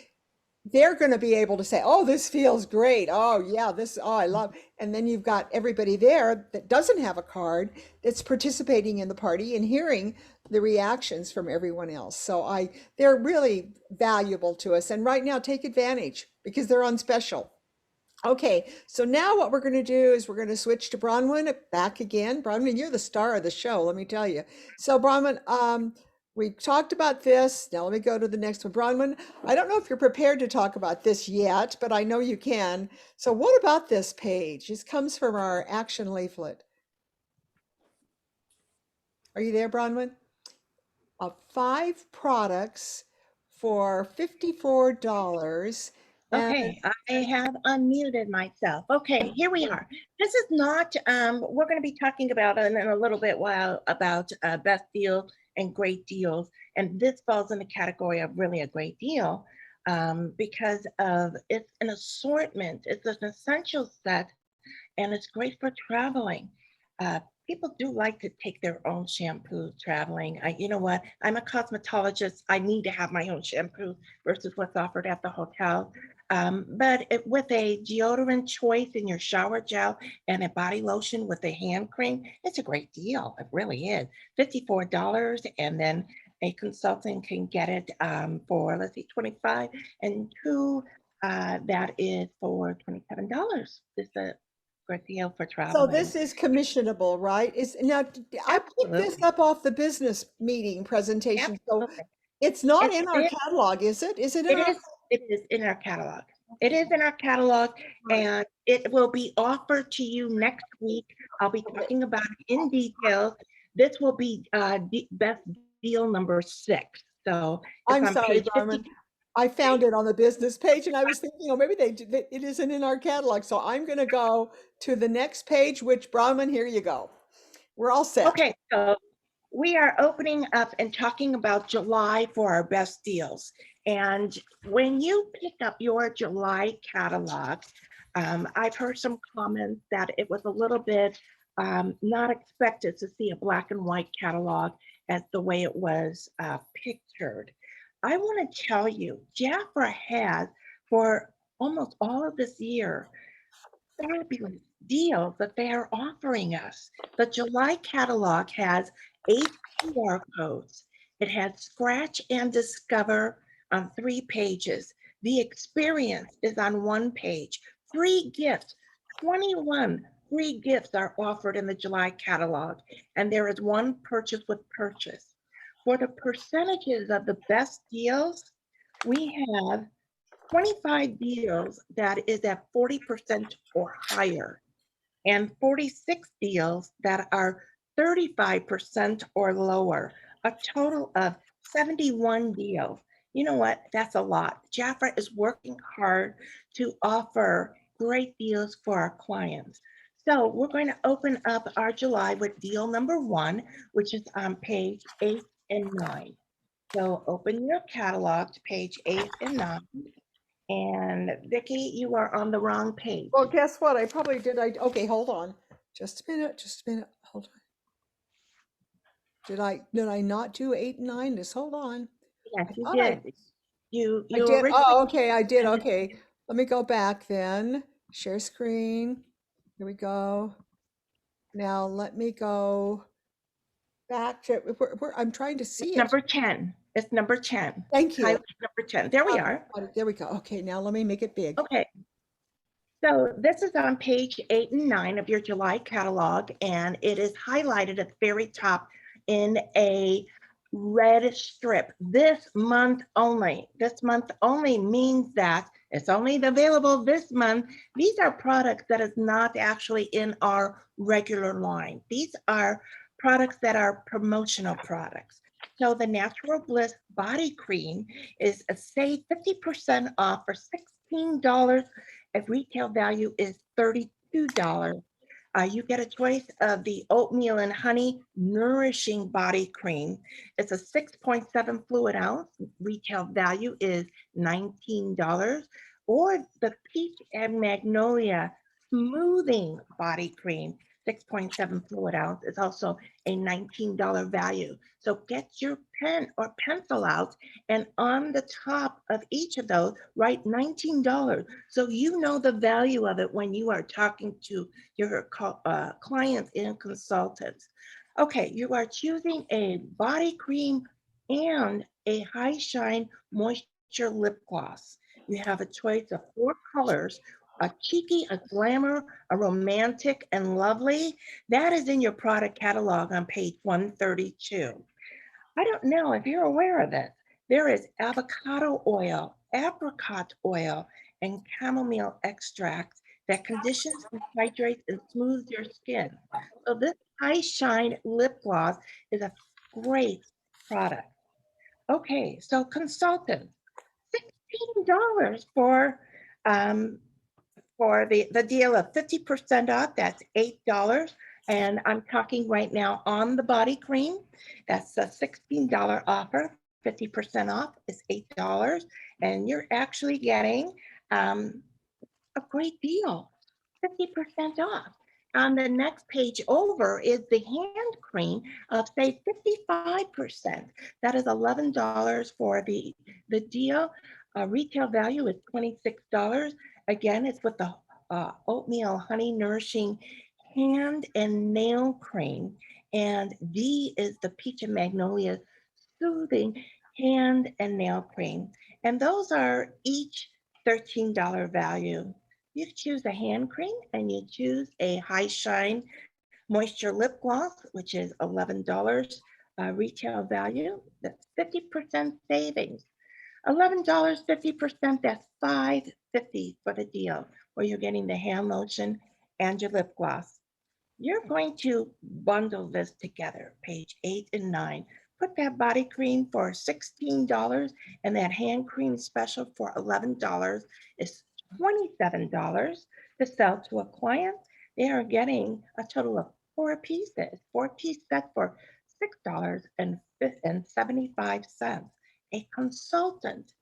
they're going to be able to say, oh, this feels great. Oh yeah, I love. And then you've got everybody there that doesn't have a card that's participating in the party and hearing the reactions from everyone else. So they're really valuable to us. And right now, take advantage because they're on special. Okay, so now what we're going to do is we're going to switch to Bronwyn back again. Bronwyn, you're the star of the show, let me tell you. So Bronwyn, we talked about this. Now let me go to the next one. Bronwyn, I don't know if you're prepared to talk about this yet, but I know you can. So what about this page? This comes from our action leaflet. Are you there, Bronwyn? 5 products for $54. Okay, I have unmuted myself. Okay, here we are. This is not, we're going to be talking about in a little bit while about best deal and great deals. And this falls in the category of really a great deal because of it's an assortment. It's an essential set and it's great for traveling. People do like to take their own shampoo traveling. You know what? I'm a cosmetologist. I need to have my own shampoo versus what's offered at the hotel. But with a deodorant choice in your shower gel and a body lotion with a hand cream, it's a great deal. It really is. $54, and then a consultant can get it for, let's see, $25, and 2 that is for $27. It's a great deal for travel. So this is commissionable, right? I picked this up off the business meeting presentation. So it's not in our catalog, is it? Is it? It is in our catalog. It is in our catalog, and it will be offered to you next week. I'll be talking about it in detail. This will be best deal number 6. So I'm sorry, Bronwyn. I found it on the business page and I was thinking, oh, maybe it isn't in our catalog. So I'm going to go to the next page, which Bronwyn, here you go. We're all set. Okay, so we are opening up and talking about July for our best deals. And when you pick up your July catalog, I've heard some comments that it was a little bit not expected to see a black and white catalog as the way it was pictured. I want to tell you, Jafra has, for almost all of this year, fabulous deals that they are offering us. The July catalog has 8 QR codes. It has Scratch and Discover on 3 pages. The Experience is on 1 page. 3 gifts, 21 free gifts are offered in the July catalog, and there is 1 purchase with purchase. For the percentages of the best deals, we have 25 deals that is at 40% or higher, and 46 deals that are 35% or lower, a total of 71 deals. You know what? That's a lot. Jafra is working hard to offer great deals for our clients. So we're going to open up our July with deal number 1, which is on page 8 and 9. So open your catalog to page 8 and 9. And Vicki, you are on the wrong page. Well, guess what? I probably did. Okay, hold on. Just a minute. Hold on. Did I not do 8 and 9? Just hold on. Yes, you did. I did. Oh, okay. I did. Okay. Let me go back then. Share screen. Here we go. Now let me go back to I'm trying to see it. Number 10. It's number 10. Thank you. Highlight number 10. There we are. There we go. Okay, now let me make it big. Okay. So this is on page 8 and 9 of your July catalog, and it is highlighted at the very top in a red strip. This month only. This month only means that it's only available this month. These are products that is not actually in our regular line. These are products that are promotional products. So the Natural Bliss body cream is say 50% off for $16. If retail value is $32. You get a choice of the oatmeal and honey nourishing body cream. It's a 6.7 fluid ounce. Retail value is $19. Or the peach and magnolia smoothing body cream, 6.7 fluid ounce, is also a $19 value. So get your pen or pencil out, and on the top of each of those, write $19. So you know the value of it when you are talking to your clients and consultants. Okay, you are choosing a body cream and a high shine moisture lip gloss. You have a choice of 4 colors: a cheeky, a glamour, a romantic, and lovely. That is in your product catalog on page 132. I don't know if you're aware of it. There is avocado oil, apricot oil, and chamomile extract that conditions and hydrates and smooths your skin. So this high shine lip gloss is a great product. Okay, so consultant, $16 for the deal of 50% off. That's $8. And I'm talking right now on the body cream. That's a $16 offer. 50% off is $8. And you're actually getting a great deal, 50% off. On the next page over is the hand cream of say 55%. That is $11 for the deal. Retail value is $26. Again, it's with the oatmeal honey nourishing hand and nail cream. And V is the peach and magnolia soothing hand and nail cream. And those are each $13 value. You choose a hand cream and you choose a high shine moisture lip gloss, which is $11 retail value. That's 50% savings. $11, 50%, that's $5.50 for the deal, where you're getting the hand lotion and your lip gloss. You're going to bundle this together, page 8 and 9. Put that body cream for $16 and that hand cream special for $11 is $27 to sell to a client. They are getting a total of 4 pieces, 4-piece set for $6.75. A consultant,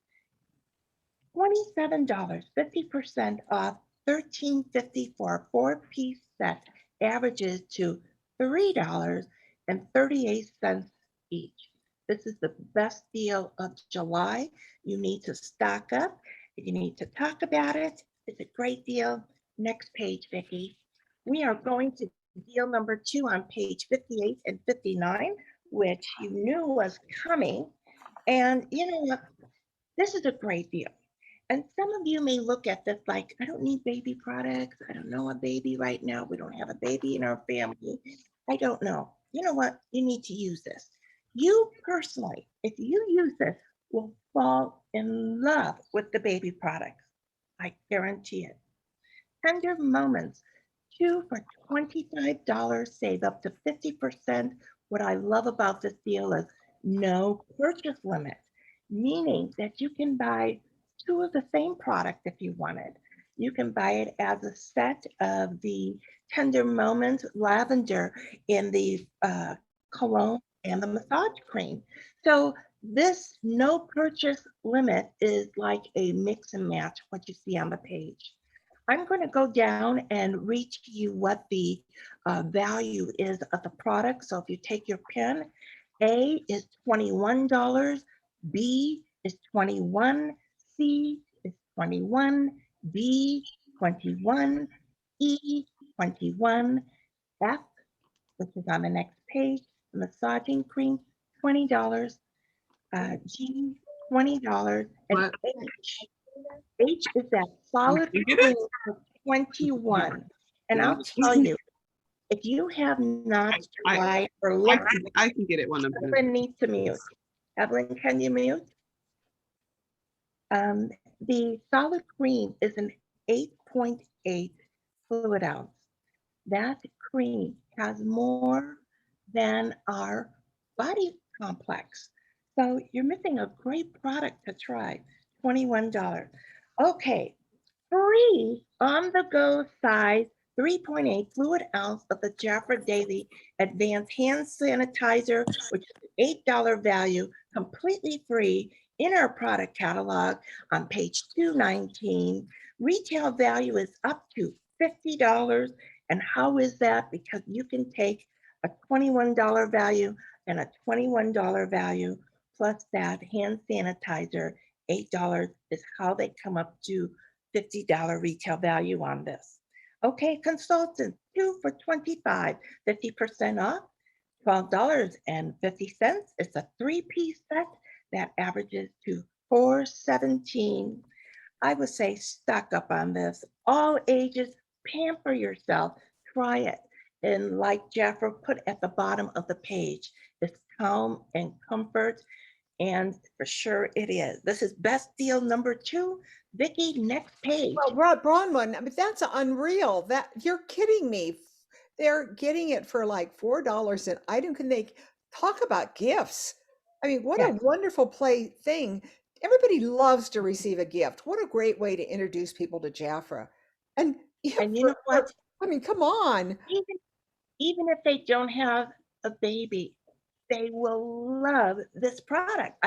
$27, 50% off, $13.50 for a 4-piece set, averages to $3.38 each. This is the best deal of July. You need to stock up. You need to talk about it. It's a great deal. Next page, Vicki. We are going to deal number 2 on page 58 and 59, which you knew was coming. And you know what? This is a great deal. And some of you may look at this like, I don't need baby products. I don't know a baby right now. We don't have a baby in our family. I don't know. You know what? You need to use this. You personally, if you use this, will fall in love with the baby products. I guarantee it. Tender Moments, 2 for $25, save up to 50%. What I love about this deal is no purchase limit, meaning that you can buy 2 of the same product if you wanted. You can buy it as a set of the Tender Moments lavender in the cologne and the massage cream. So this no purchase limit is like a mix and match, what you see on the page. I'm going to go down and read to you what the value is of the product. So if you take your pen, A is $21, B is 21, C is 21, D 21, E 21, F, which is on the next page, massaging cream, $20, G, $20, and What? H is that solid cream for 21. And I'll tell you, if you have not tried or looked, I can get it one of them. Evelyn needs to mute. Evelyn, can you mute? The solid cream is an 8.8 fluid ounce. That cream has more than our body complex. So you're missing a great product to try, $21. Okay, free on the go size 3.8 fluid ounce of the Jafra Daily Advanced Hand Sanitizer, which is an $8 value, completely free in our product catalog on page 219. Retail value is up to $50. And how is that? Because you can take a $21 value and a $21 value plus that hand sanitizer, $8 is how they come up to $50 retail value on this. Okay, consultants, 2 for $25, 50% off, $12.50. It's a 3-piece set that averages to $417. I would say stock up on this. All ages, pamper yourself, try it. And like Jafra put at the bottom of the page, it's calm and comfort. And for sure it is. This is best deal number 2. Vicki, next page. Well, Bronwyn, I mean, that's unreal. That you're kidding me. They're getting it for like $4 an item. Can they talk about gifts? I mean, what a wonderful thing. Everybody loves to receive a gift. What a great way to introduce people to Jafra. And you know what? I mean, come on. Even if they don't have a baby, they will love this product.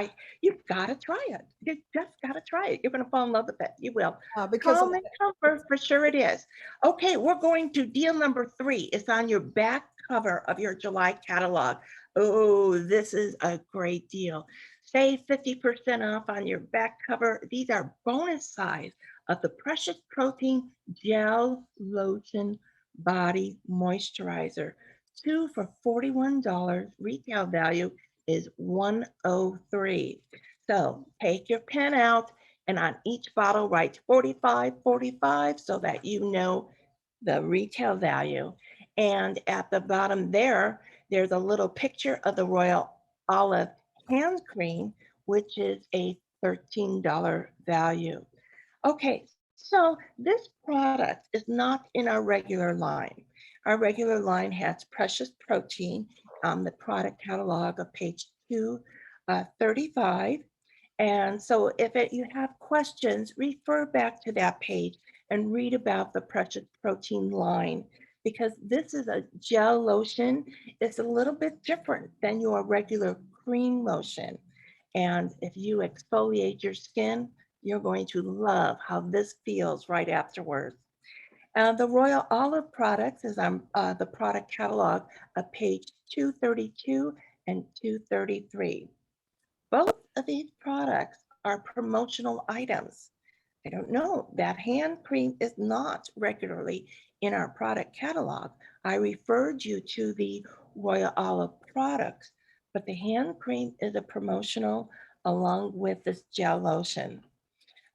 You've got to try it. You just got to try it. You're going to fall in love with it. You will. Because calm and comfort, for sure it is. Okay, we're going to deal number 3. It's on your back cover of your July catalog. Oh, this is a great deal. Save 50% off on your back cover. These are bonus size of the Precious Protein Gel Lotion Body Moisturizer. 2 for $41. Retail value is $103. So take your pen out and on each bottle write 45, 45 so that you know the retail value. And at the bottom there's a little picture of the Royal Olive hand cream, which is a $13 value. Okay, so this product is not in our regular line. Our regular line has Precious Protein on the product catalog of page 235. And so if you have questions, refer back to that page and read about the Precious Protein line, because this is a gel lotion. It's a little bit different than your regular cream lotion. And if you exfoliate your skin, you're going to love how this feels right afterwards. The Royal Olive products is on the product catalog of page 232 and 233. Both of these products are promotional items. I don't know, that hand cream is not regularly in our product catalog. I referred you to the Royal Olive products, but the hand cream is a promotional along with this gel lotion.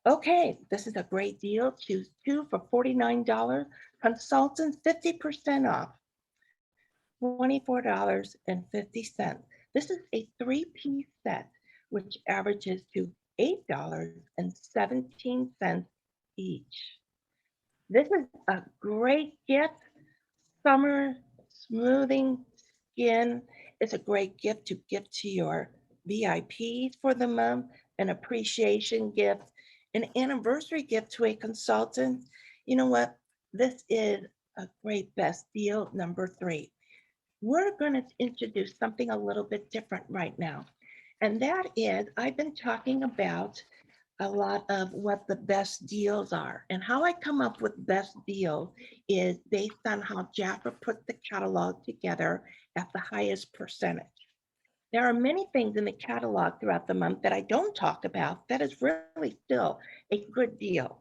Okay, this is a great deal. Choose 2 for $49. Consultants 50% off, $24.50. This is a 3-piece set, which averages to $8.17 each. This is a great gift. Summer smoothing skin. It's a great gift to give to your VIPs for the month, an appreciation gift, an anniversary gift to a consultant. You know what? This is a great best deal number 3. We're going to introduce something a little bit different right now. And that is, I've been talking about a lot of what the best deals are. And how I come up with best deals is based on how Jafra put the catalog together at the highest percentage. There are many things in the catalog throughout the month that I don't talk about that is really still a good deal.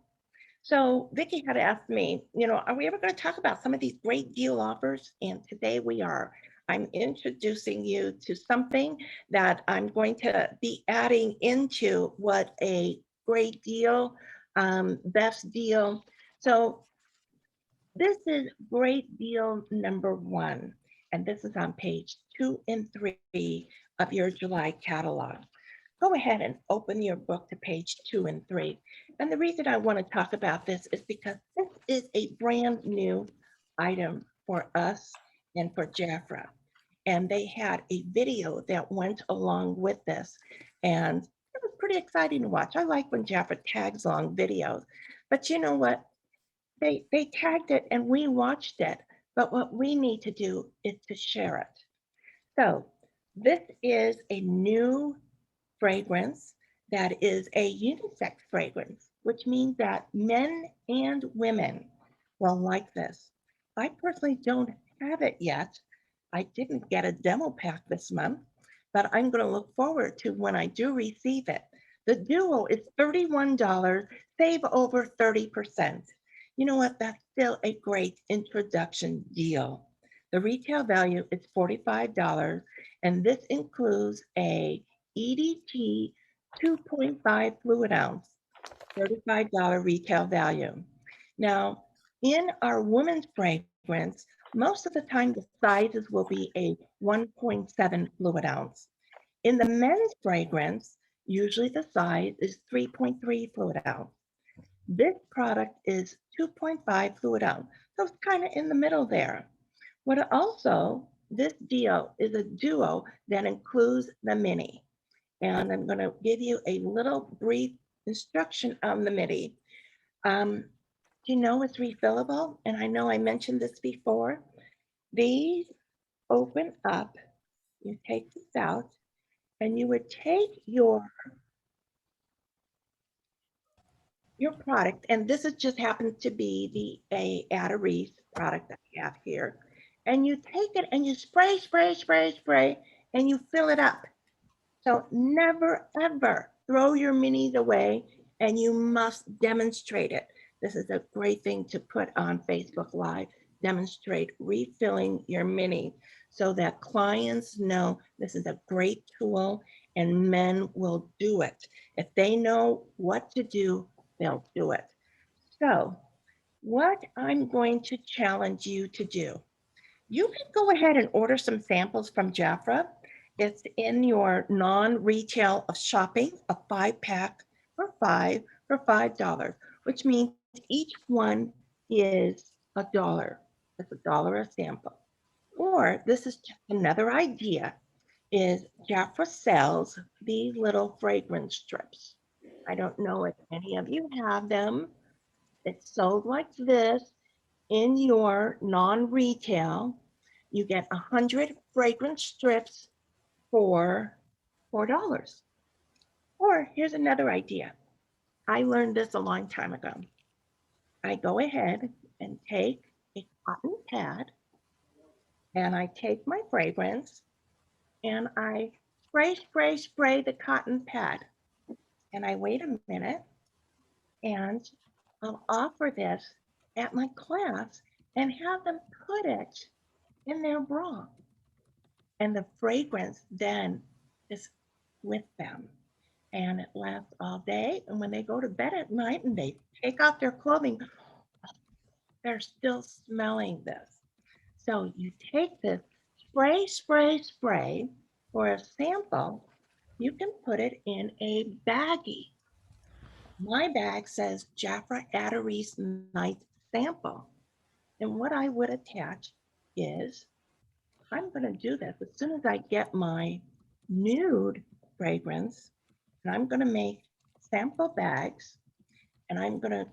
So Vicki had asked me, are we ever going to talk about some of these great deal offers? And today we are. I'm introducing you to something that I'm going to be adding into what a great deal, best deal. So this is great deal number 1, and this is on page 2 and 3 of your July catalog. Go ahead and open your book to page 2 and 3. And the reason I want to talk about this is because this is a brand new item for us and for Jafra. And they had a video that went along with this. And it was pretty exciting to watch. I like when Jafra tags along videos. But you know what? They tagged it and we watched it. But what we need to do is to share it. So this is a new fragrance that is a unisex fragrance, which means that men and women will like this. I personally don't have it yet. I didn't get a demo pack this month, but I'm going to look forward to when I do receive it. The duo is $31, save over 30%. You know what? That's still a great introduction deal. The retail value is $45, and this includes a EDT 2.5 fluid ounce, $35 retail value. Now, in our women's fragrance, most of the time the sizes will be a 1.7 fluid ounce. In the men's fragrance, usually the size is 3.3 fluid ounce. This product is 2.5 fluid ounce, so it's kind of in the middle there. What also, this deal is a duo that includes the mini. And I'm going to give you a little brief instruction on the mini. You know it's refillable, and I know I mentioned this before. These open up, you take this out, and you would take your product, and this is just happens to be a Darylee product that I have here, and you take it and you spray, and you fill it up. So never, ever throw your minis away, and you must demonstrate it. This is a great thing to put on Facebook Live. Demonstrate refilling your mini so that clients know this is a great tool and men will do it. If they know what to do, they'll do it. So what I'm going to challenge you to do, you can go ahead and order some samples from Jafra. It's in your non-retail of shopping, a 5-pack for $5, which means each one is $1. It's $1 a sample. Or this is just another idea, is Jafra sells these little fragrance strips. I don't know if any of you have them. It's sold like this in your non-retail. You get 100 fragrance strips for $4. Or here's another idea. I learned this a long time ago. I go ahead and take a cotton pad and I take my fragrance and I spray the cotton pad. And I wait a minute and I'll offer this at my class and have them put it in their bra. And the fragrance then is with them. And it lasts all day. And when they go to bed at night and they take off their clothing, they're still smelling this. So you take this, spray for a sample. You can put it in a baggie. My bag says Jafra Darylee's Night Sample. And what I would attach is, I'm going to do this as soon as I get my nude fragrance, and I'm going to make sample bags, and I'm going to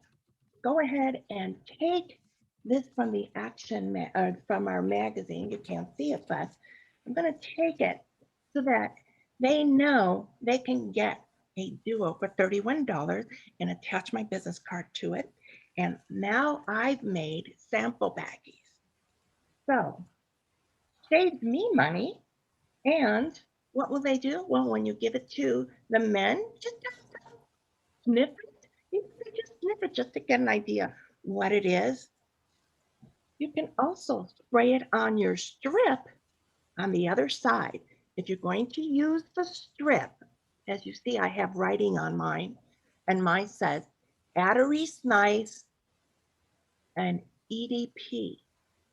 go ahead and take this from the from our magazine. You can't see it, but I'm going to take it so that they know they can get a duo for $31 and attach my business card to it. And now I've made sample baggies. So saves me money and what will they do? Well, when you give it to the men, just sniff it. You can just sniff it just to get an idea what it is. You can also spray it on your strip on the other side. If you're going to use the strip, as you see, I have writing on mine, and mine says Atteries Nice and EDP,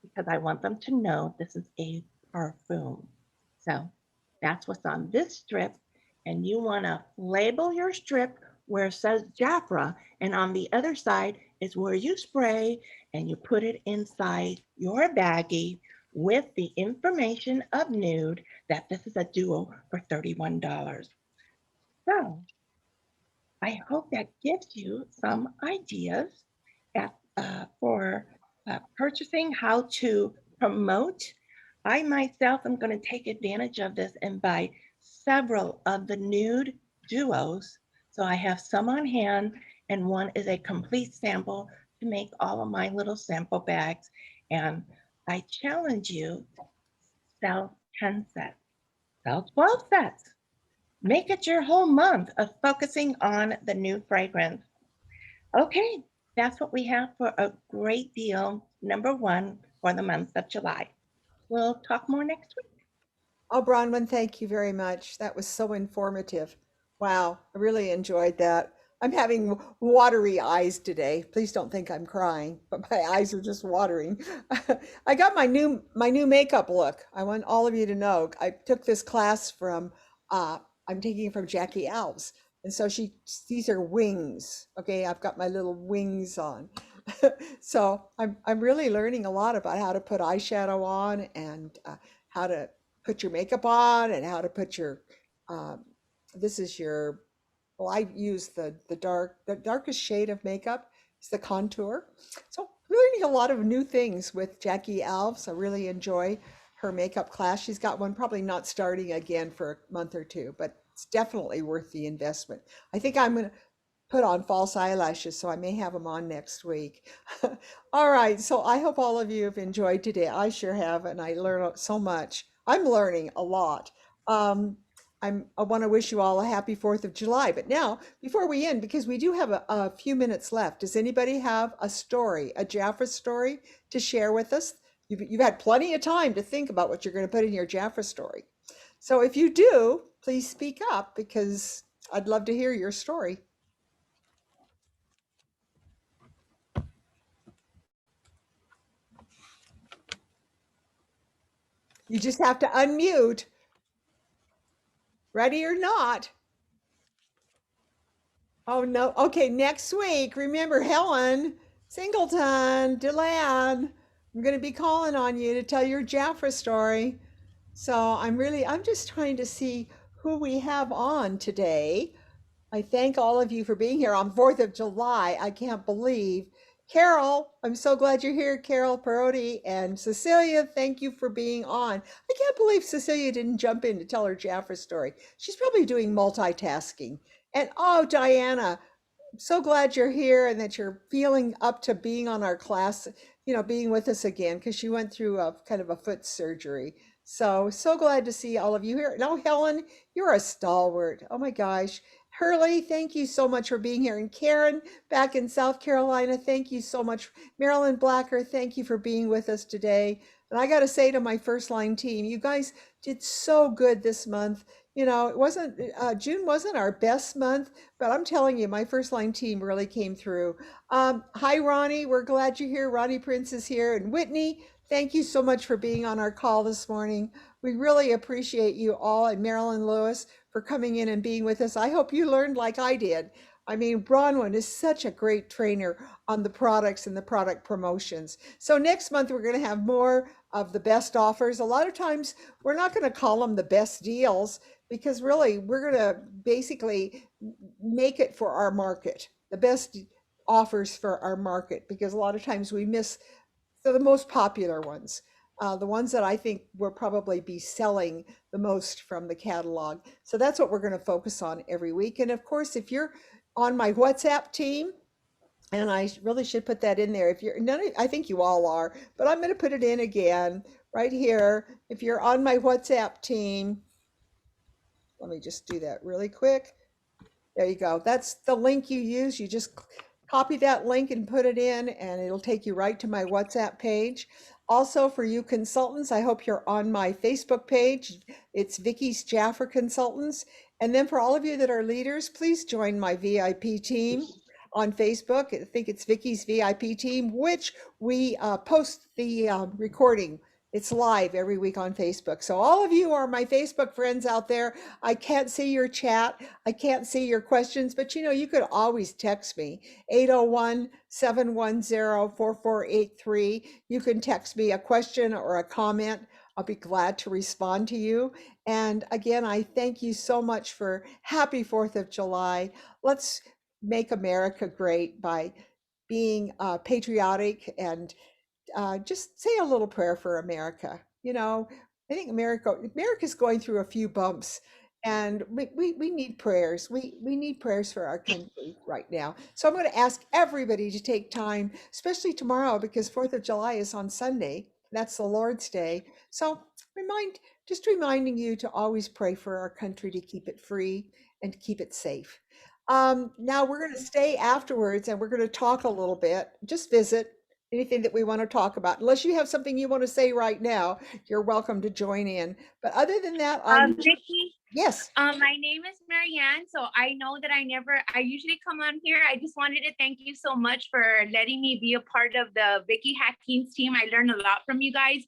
because I want them to know this is a perfume. So that's what's on this strip. And you want to label your strip where it says Jafra, and on the other side is where you spray and you put it inside your baggie with the information of Nude that this is a duo for $31. So I hope that gives you some ideas for purchasing, how to promote. I myself am going to take advantage of this and buy several of the Nude duos. So I have some on hand, and one is a complete sample to make all of my little sample bags. And I challenge you, sell 10 sets, sell 12 sets. Make it your whole month of focusing on the new fragrance. Okay, that's what we have for a great deal, #1 for the month of July. We'll talk more next week. Oh, Bronwyn, thank you very much. That was so informative. Wow, I really enjoyed that. I'm having watery eyes today. Please don't think I'm crying, but my eyes are just watering. I got my new makeup look. I want all of you to know. I took this class from I'm taking from Jackie Alves. And so these are wings. Okay, I've got my little wings on. So I'm really learning a lot about how to put eyeshadow on and how to put your makeup on and how to put your um, this is your well, I use the darkest shade of makeup is the contour. So I'm learning a lot of new things with Jackie Alves. I really enjoy her makeup class. She's got one probably not starting again for a month or two, but it's definitely worth the investment. I think I'm going to put on false eyelashes, so I may have them on next week. All right, so I hope all of you have enjoyed today. I sure have, and I learned so much. I'm learning a lot. Um, I want to wish you all a happy 4th of July. But now, before we end, because we do have a few minutes left, does anybody have a story, a Jaffa story to share with us? You've had plenty of time to think about what you're going to put in your Jaffa story. So if you do, please speak up because I'd love to hear your story. You just have to unmute. Ready or not? Oh, no. Okay, next week, remember Helen Singleton, DeLanne. I'm going to be calling on you to tell your Jaffa story. So I'm just trying to see who we have on today. I thank all of you for being here on 4th of July. I can't believe. Carol, I'm so glad you're here, Carol Perotti. And Cecilia, thank you for being on. I can't believe Cecilia didn't jump in to tell her Jaffa story. She's probably doing multitasking. And oh, Diana, I'm so glad you're here and that you're feeling up to being on our class, being with us again, because she went through a kind of a foot surgery. So glad to see all of you here. Now, Helen, you're a stalwart. Oh my gosh. Hurley, thank you so much for being here. And Karen, back in South Carolina, thank you so much. Marilyn Blacker, thank you for being with us today. And I got to say to my first line team, you guys did so good this month. It wasn't, June wasn't our best month, but I'm telling you, my first line team really came through. Hi, Ronnie. We're glad you're here. Ronnie Prince is here. And Whitney, thank you so much for being on our call this morning. We really appreciate you all, and Marilyn Lewis for coming in and being with us. I hope you learned like I did. I mean, Bronwyn is such a great trainer on the products and the product promotions. So next month, we're going to have more of the best offers. A lot of times, we're not going to call them the best deals because really, we're going to basically make it for our market, the best offers for our market, because a lot of times we miss the most popular ones. The ones that I think will probably be selling the most from the catalog. So that's what we're going to focus on every week. And of course, if you're on my WhatsApp team, and I really should put that in there. If you're I think you all are, but I'm going to put it in again right here. If you're on my WhatsApp team, Let me just do that really quick. There you go. That's the link you use. You just copy that link and put it in, and it'll take you right to my WhatsApp page. Also, for you consultants, I hope you're on my Facebook page. It's Vicky's Jaffer Consultants. And then for all of you that are leaders, please join my VIP team on Facebook. I think it's Vicky's VIP team, which we post the recording. It's live every week on Facebook. So all of you are my Facebook friends out there. I can't see your chat. I can't see your questions, but you could always text me, 801-710-4483. You can text me a question or a comment. I'll be glad to respond to you. And again, I thank you so much for happy 4th of July. Let's make America great by being patriotic and just say a little prayer for America. I think America's going through a few bumps, and we need prayers. We need prayers for our country right now. So I'm going to ask everybody to take time, especially tomorrow, because 4th of July is on Sunday. That's the Lord's Day. So reminding you to always pray for our country, to keep it free and to keep it safe. Now we're going to stay afterwards, and we're going to talk a little bit, just visit anything that we want to talk about. Unless you have something you want to say right now, you're welcome to join in. But other than that, Vicky, yes. my name is Marianne. So I know that I usually come on here. I just wanted to thank you so much for letting me be a part of the Vicky Hackings team. I learned a lot from you guys.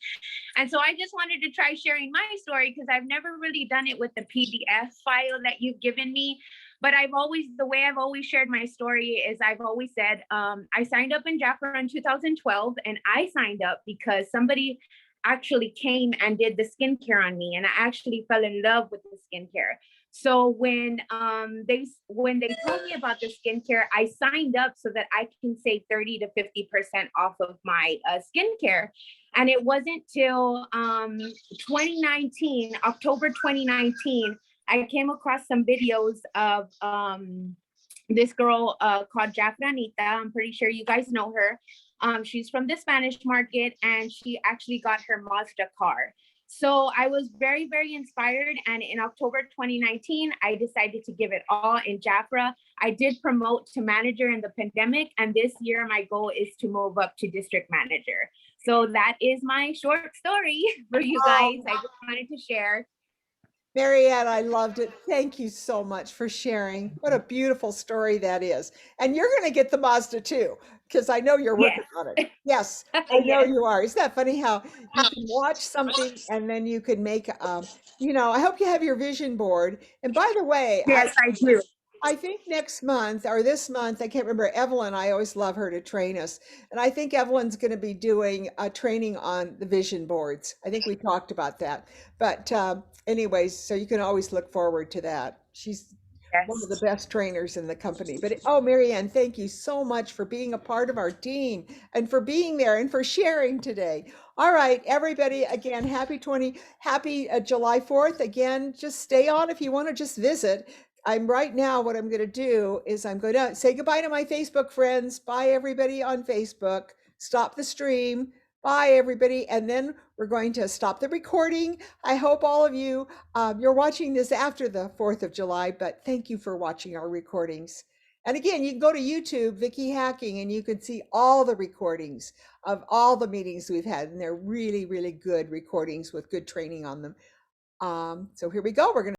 And so I just wanted to try sharing my story because I've never really done it with the PDF file that you've given me. But the way I've always shared my story is I've always said, I signed up in Jaffa in 2012, and I signed up because somebody actually came and did the skincare on me, and I actually fell in love with the skincare. So when they told me about the skincare, I signed up so that I can save 30 to 50% off of my skincare. And it wasn't till 2019, October 2019, I came across some videos of this girl called Jafranita. I'm pretty sure you guys know her. She's from the Spanish market, and she actually got her Mazda car. So I was very, very inspired. And in October 2019, I decided to give it all in Jafra. I did promote to manager in the pandemic. And this year, my goal is to move up to district manager. So that is my short story for you guys. I just wanted to share. Marianne, I loved it. Thank you so much for sharing. What a beautiful story that is. And you're going to get the Mazda too, because I know you're working on it. Yes, I know you are. Isn't that funny how you can watch something and then you can make, I hope you have your vision board. And by the way, yes, I do. I think next month or this month, I can't remember, Evelyn, I always love her to train us. And I think Evelyn's going to be doing a training on the vision boards. I think we talked about that. But anyways, so you can always look forward to that. She's one of the best trainers in the company. But Marianne, thank you so much for being a part of our team and for being there and for sharing today. All right, everybody, again, happy July 4th. Again, just stay on if you want to just visit. What I'm going to do is I'm going to say goodbye to my Facebook friends. Bye, everybody on Facebook. Stop the stream. Bye, everybody. And then we're going to stop the recording. I hope all of you, you're watching this after the 4th of July, but thank you for watching our recordings. And again, you can go to YouTube, Vicky Hacking, and you can see all the recordings of all the meetings we've had. And they're really, really good recordings with good training on them. So here we go. We're going to